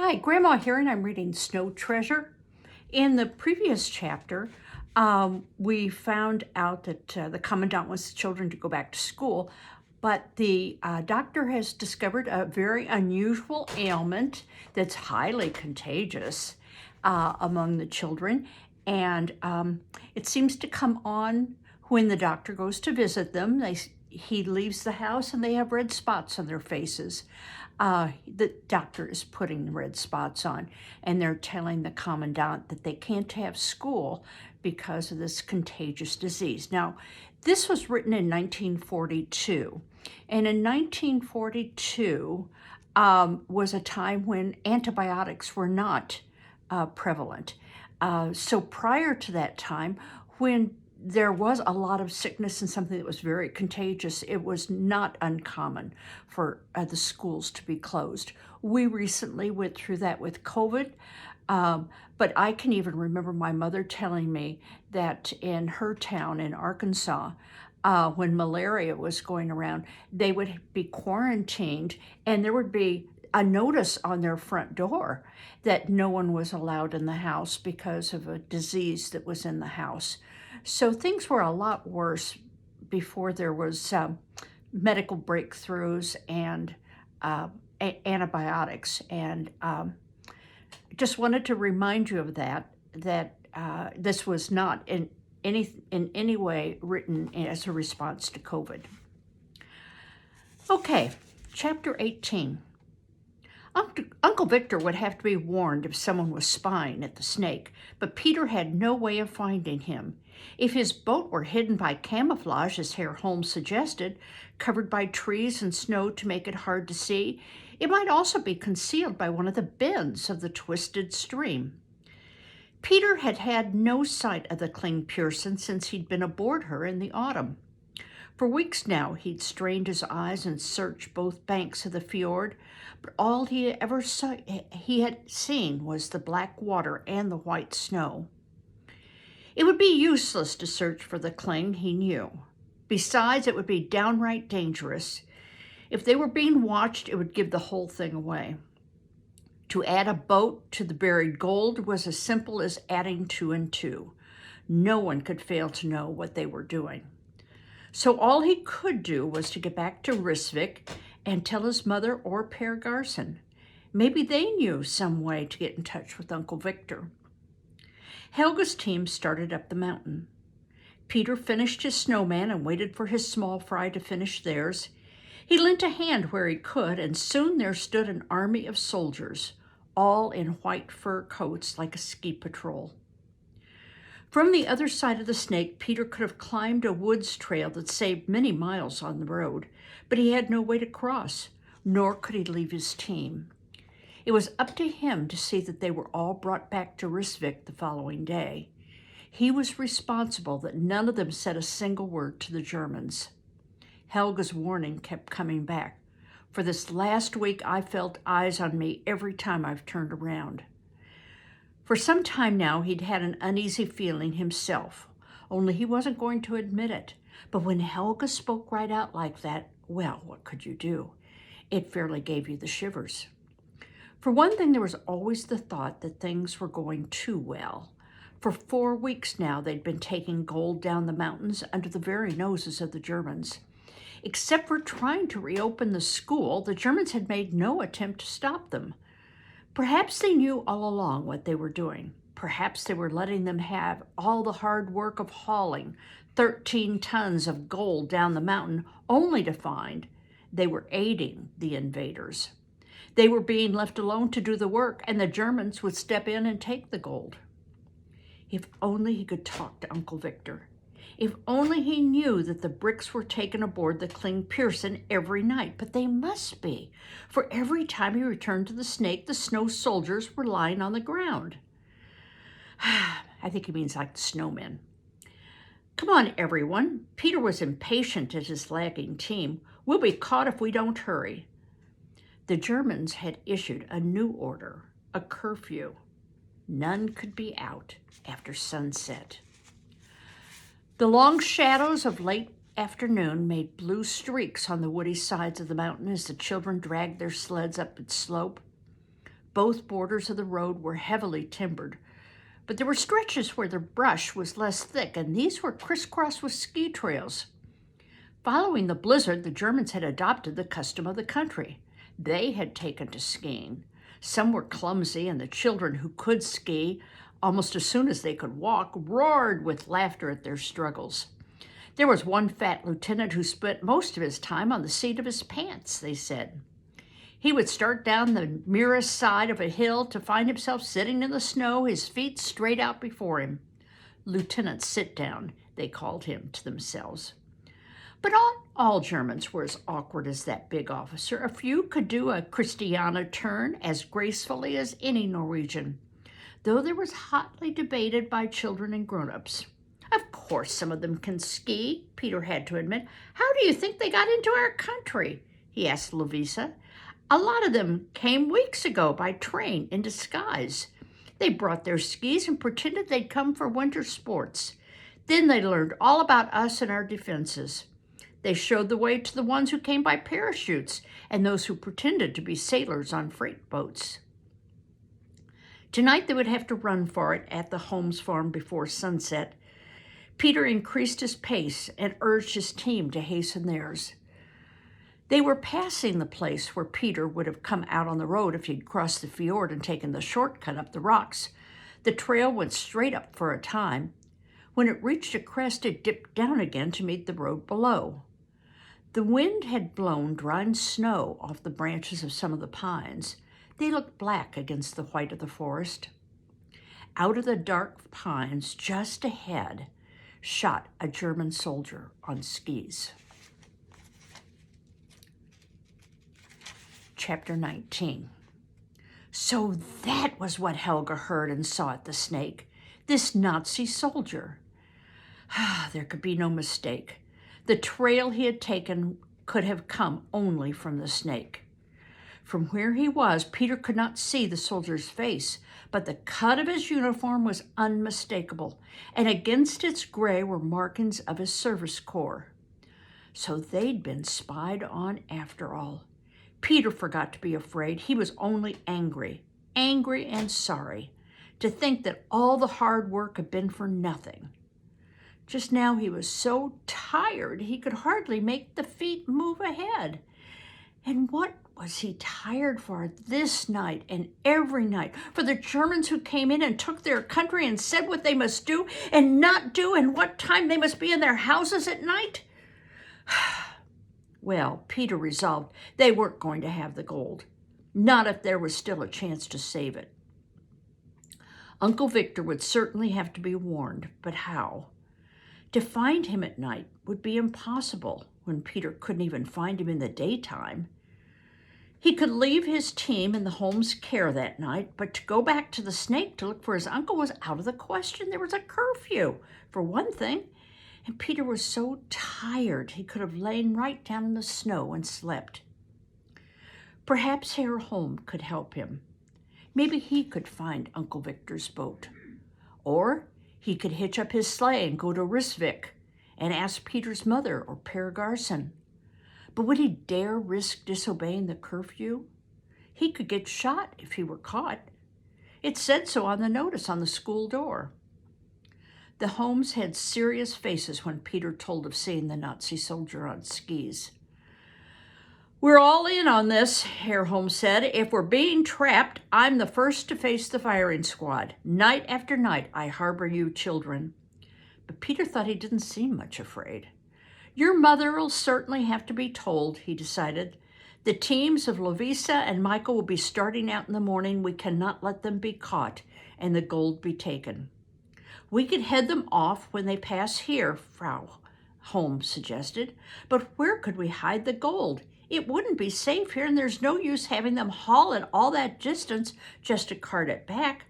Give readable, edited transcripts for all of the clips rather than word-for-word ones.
Hi, Grandma here, and I'm reading Snow Treasure. In the previous chapter, we found out that the commandant wants the children to go back to school, but the doctor has discovered a very unusual ailment that's highly contagious among the children, and it seems to come on when the doctor goes to visit them. He leaves the house and they have red spots on their faces. The doctor is putting red spots on, and they're telling the commandant that they can't have school because of this contagious disease. Now, this was written in 1942, and in 1942 was a time when antibiotics were not prevalent. So prior to that time, when there was a lot of sickness and something that was very contagious, it was not uncommon for the schools to be closed. We recently went through that with COVID, but I can even remember my mother telling me that in her town in Arkansas, when malaria was going around, they would be quarantined and there would be a notice on their front door that no one was allowed in the house because of a disease that was in the house. So things were a lot worse before there was medical breakthroughs and antibiotics. And just wanted to remind you of that this was not in any way written as a response to COVID. Okay, chapter 18. Uncle Victor would have to be warned if someone was spying at the snake, but Peter had no way of finding him. If his boat were hidden by camouflage, as Herr Holmes suggested, covered by trees and snow to make it hard to see, it might also be concealed by one of the bends of the twisted stream. Peter had had no sight of the Kling Pearson since he'd been aboard her in the autumn. For weeks now he'd strained his eyes and searched both banks of the fjord, but all he had seen was the black water and the white snow. It would be useless to search for the Kling, he knew. Besides, it would be downright dangerous. If they were being watched, it would give the whole thing away. To add a boat to the buried gold was as simple as adding 2 and 2. No one could fail to know what they were doing. So all he could do was to get back to Rysvik and tell his mother or Per Garson. Maybe they knew some way to get in touch with Uncle Victor. Helga's team started up the mountain. Peter finished his snowman and waited for his small fry to finish theirs. He lent a hand where he could, and soon there stood an army of soldiers, all in white fur coats like a ski patrol. From the other side of the snake, Peter could have climbed a woods trail that saved many miles on the road, but he had no way to cross, nor could he leave his team. It was up to him to see that they were all brought back to Rysvik the following day. He was responsible that none of them said a single word to the Germans. Helga's warning kept coming back. For this last week, I felt eyes on me every time I've turned around. For some time now, he'd had an uneasy feeling himself, only he wasn't going to admit it. But when Helga spoke right out like that, well, what could you do? It fairly gave you the shivers. For one thing, there was always the thought that things were going too well. For 4 weeks now, they'd been taking gold down the mountains under the very noses of the Germans. Except for trying to reopen the school, the Germans had made no attempt to stop them. Perhaps they knew all along what they were doing. Perhaps they were letting them have all the hard work of hauling 13 tons of gold down the mountain, only to find they were aiding the invaders. They were being left alone to do the work, and the Germans would step in and take the gold. If only he could talk to Uncle Victor. If only he knew that the bricks were taken aboard the Kling Pearson every night, but they must be, for every time he returned to the snake, the snow soldiers were lying on the ground. I think he means like the snowmen. Come on, everyone. Peter was impatient at his lagging team. We'll be caught if we don't hurry. The Germans had issued a new order, a curfew. None could be out after sunset. The long shadows of late afternoon made blue streaks on the woody sides of the mountain as the children dragged their sleds up its slope. Both borders of the road were heavily timbered, but there were stretches where the brush was less thick, and these were crisscrossed with ski trails. Following the blizzard, the Germans had adopted the custom of the country. They had taken to skiing. Some were clumsy, and the children who could ski, almost as soon as they could walk, roared with laughter at their struggles. There was one fat lieutenant who spent most of his time on the seat of his pants, they said. He would start down the nearest side of a hill to find himself sitting in the snow, his feet straight out before him. Lieutenant Sit-Down, they called him to themselves. But not all Germans were as awkward as that big officer. A few could do a Christiana turn as gracefully as any Norwegian, though there was hotly debated by children and grown-ups. Of course some of them can ski, Peter had to admit. How do you think they got into our country? He asked Lovisa. A lot of them came weeks ago by train in disguise. They brought their skis and pretended they'd come for winter sports. Then they learned all about us and our defenses. They showed the way to the ones who came by parachutes and those who pretended to be sailors on freight boats. Tonight they would have to run for it at the Holmes farm before sunset. Peter increased his pace and urged his team to hasten theirs. They were passing the place where Peter would have come out on the road if he'd crossed the fjord and taken the shortcut up the rocks. The trail went straight up for a time. When it reached a crest, it dipped down again to meet the road below. The wind had blown dry snow off the branches of some of the pines. They looked black against the white of the forest. Out of the dark pines just ahead shot a German soldier on skis. Chapter 19. So that was what Helga heard and saw at the Snake. This Nazi soldier. There could be no mistake. The trail he had taken could have come only from the Snake. From where he was, Peter could not see the soldier's face, but the cut of his uniform was unmistakable, and against its gray were markings of his service corps. So they'd been spied on after all. Peter forgot to be afraid. He was only angry and sorry, to think that all the hard work had been for nothing. Just now he was so tired he could hardly make the feet move ahead. And what was he tired for this night and every night? For the Germans who came in and took their country and said what they must do and not do and what time they must be in their houses at night? Well, Peter resolved they weren't going to have the gold. Not if there was still a chance to save it. Uncle Victor would certainly have to be warned, but how? To find him at night would be impossible when Peter couldn't even find him in the daytime. He could leave his team in the Holmes' care that night, but to go back to the Snake to look for his uncle was out of the question. There was a curfew, for one thing, and Peter was so tired he could have lain right down in the snow and slept. Perhaps Herr Holm could help him. Maybe he could find Uncle Victor's boat. Or he could hitch up his sleigh and go to Risvik and ask Peter's mother or Per Garson. But would he dare risk disobeying the curfew? He could get shot if he were caught. It said so on the notice on the school door. The Holmes had serious faces when Peter told of seeing the Nazi soldier on skis. We're all in on this, Herr Holmes said. If we're being trapped, I'm the first to face the firing squad. Night after night, I harbor you children. But Peter thought he didn't seem much afraid. Your mother will certainly have to be told, he decided. The teams of Lovisa and Michael will be starting out in the morning. We cannot let them be caught and the gold be taken. We could head them off when they pass here, Frau Holmes suggested. But where could we hide the gold? It wouldn't be safe here, and there's no use having them haul it all that distance just to cart it back.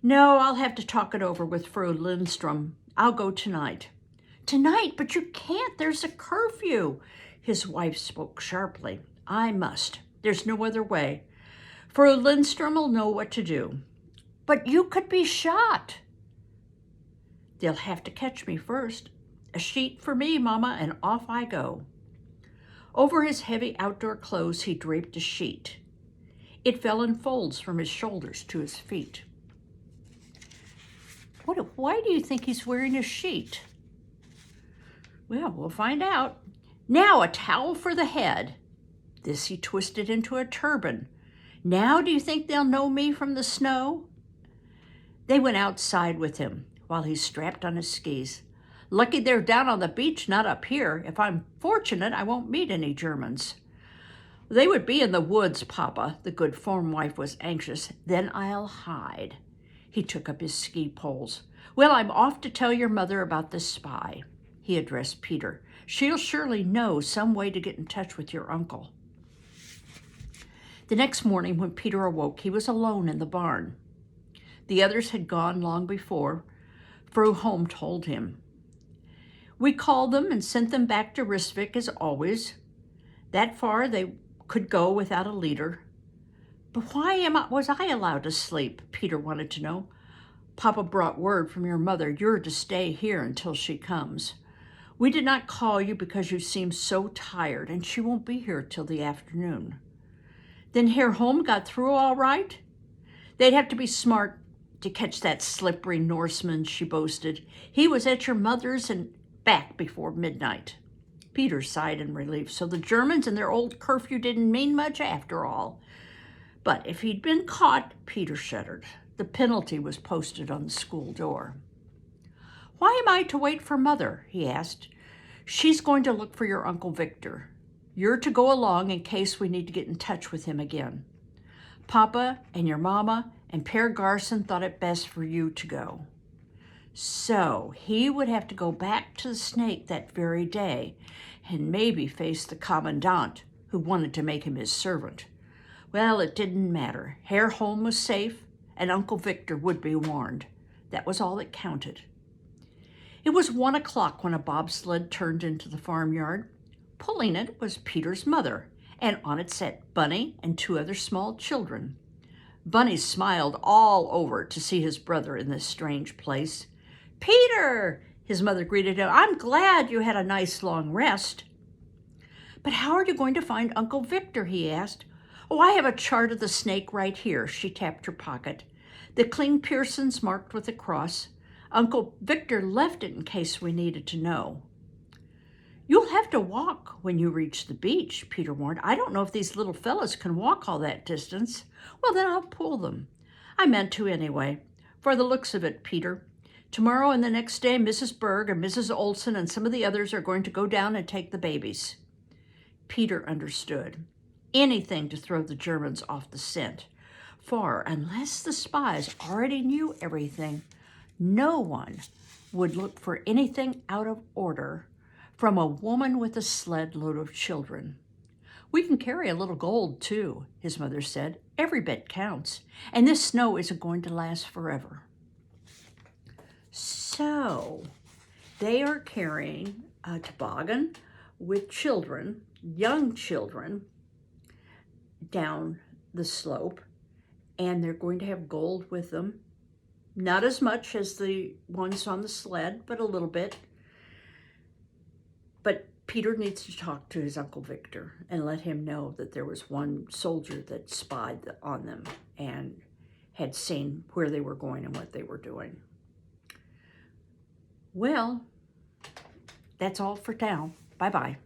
No, I'll have to talk it over with Frau Lindstrom. I'll go tonight. Tonight? But you can't. There's a curfew. His wife spoke sharply. I must. There's no other way. Frau Lindstrom will know what to do. But you could be shot. They'll have to catch me first. A sheet for me, Mama, and off I go. Over his heavy outdoor clothes, he draped a sheet. It fell in folds from his shoulders to his feet. Why do you think he's wearing a sheet? Well, we'll find out. Now a towel for the head. This he twisted into a turban. Now do you think they'll know me from the snow? They went outside with him while he strapped on his skis. Lucky they're down on the beach, not up here. If I'm fortunate, I won't meet any Germans. They would be in the woods, Papa, the good farm wife was anxious. Then I'll hide. He took up his ski poles. Well, I'm off to tell your mother about this spy. He addressed Peter. She'll surely know some way to get in touch with your uncle. The next morning when Peter awoke, he was alone in the barn. The others had gone long before. Froholm told him. We called them and sent them back to Rijswijk as always. That far they could go without a leader. But why was I allowed to sleep? Peter wanted to know. Papa brought word from your mother. You're to stay here until she comes. We did not call you because you seem so tired, and she won't be here till the afternoon. Then Herr Holm got through all right? They'd have to be smart to catch that slippery Norseman, she boasted. He was at your mother's and back before midnight. Peter sighed in relief. So the Germans and their old curfew didn't mean much after all. But if he'd been caught, Peter shuddered. The penalty was posted on the school door. Why am I to wait for Mother? He asked. She's going to look for your Uncle Victor. You're to go along in case we need to get in touch with him again. Papa and your mama and Per Garson thought it best for you to go. So he would have to go back to the Snake that very day and maybe face the commandant who wanted to make him his servant. Well, it didn't matter. Herr Holm was safe and Uncle Victor would be warned. That was all that counted. It was 1 o'clock when a bobsled turned into the farmyard. Pulling it was Peter's mother, and on it sat Bunny and 2 other small children. Bunny smiled all over to see his brother in this strange place. Peter, his mother greeted him, I'm glad you had a nice long rest. But how are you going to find Uncle Victor? He asked. Oh, I have a chart of the Snake right here. She tapped her pocket. The Kling Pearsons marked with a cross. Uncle Victor left it in case we needed to know. You'll have to walk when you reach the beach, Peter warned. I don't know if these little fellas can walk all that distance. Well, then I'll pull them. I meant to anyway. For the looks of it, Peter. Tomorrow and the next day, Mrs. Berg and Mrs. Olson and some of the others are going to go down and take the babies. Peter understood. Anything to throw the Germans off the scent. For unless the spies already knew everything, no one would look for anything out of order from a woman with a sled load of children. We can carry a little gold, too, his mother said. Every bit counts, and this snow isn't going to last forever. So, they are carrying a toboggan with children, young children, down the slope, and they're going to have gold with them. Not as much as the ones on the sled, but a little bit. But Peter needs to talk to his Uncle Victor and let him know that there was one soldier that spied on them and had seen where they were going and what they were doing. Well, that's all for now. Bye-bye.